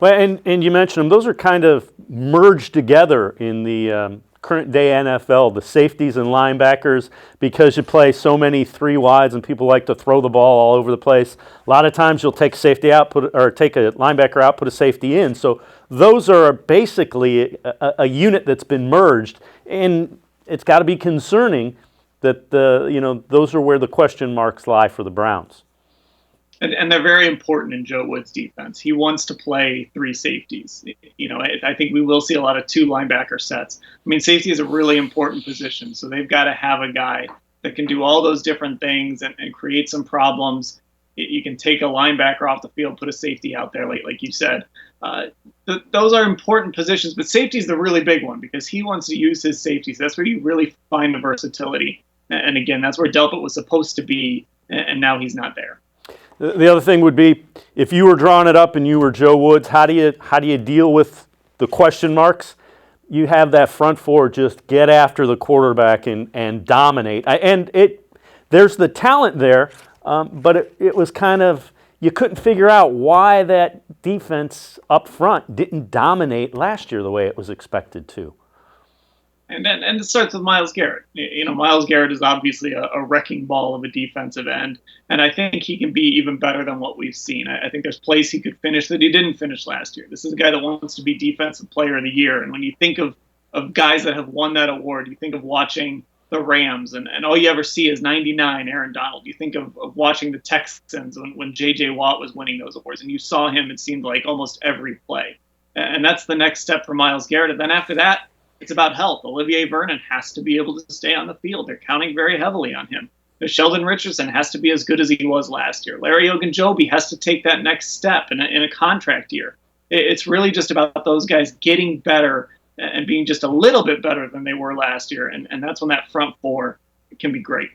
Well, and you mentioned them; those are kind of merged together in the current day NFL. The safeties and linebackers, because you play so many three wides, and people like to throw the ball all over the place. A lot of times, you'll take safety out, or take a linebacker out, put a safety in. So those are basically a unit that's been merged, and it's got to be concerning that those are where the question marks lie for the Browns. And they're very important in Joe Woods' defense. He wants to play three safeties. I think we will see a lot of two linebacker sets. I mean, safety is a really important position, so they've got to have a guy that can do all those different things and create some problems. You can take a linebacker off the field, put a safety out there, like you said. Those are important positions, but safety is the really big one because he wants to use his safeties. That's where you really find the versatility. And again, that's where Delpit was supposed to be, and now he's not there. The other thing would be, if you were drawing it up and you were Joe Woods, how do you deal with the question marks? You have that front four just get after the quarterback and dominate. There's the talent there, but it was kind of, you couldn't figure out why that defense up front didn't dominate last year the way it was expected to. And it starts with Myles Garrett. Myles Garrett is obviously a wrecking ball of a defensive end, and I think he can be even better than what we've seen. I think there's plays he could finish that he didn't finish last year. This is a guy that wants to be Defensive Player of the Year, and when you think of guys that have won that award, you think of watching the Rams, and all you ever see is 99 Aaron Donald. You think of watching the Texans when J.J. Watt was winning those awards, and you saw him, it seemed like, almost every play. And that's the next step for Myles Garrett. And then after that, it's about health. Olivier Vernon has to be able to stay on the field. They're counting very heavily on him. Sheldon Richardson has to be as good as he was last year. Larry Ogunjobi has to take that next step in a contract year. It's really just about those guys getting better and being just a little bit better than they were last year. And that's when that front four can be great.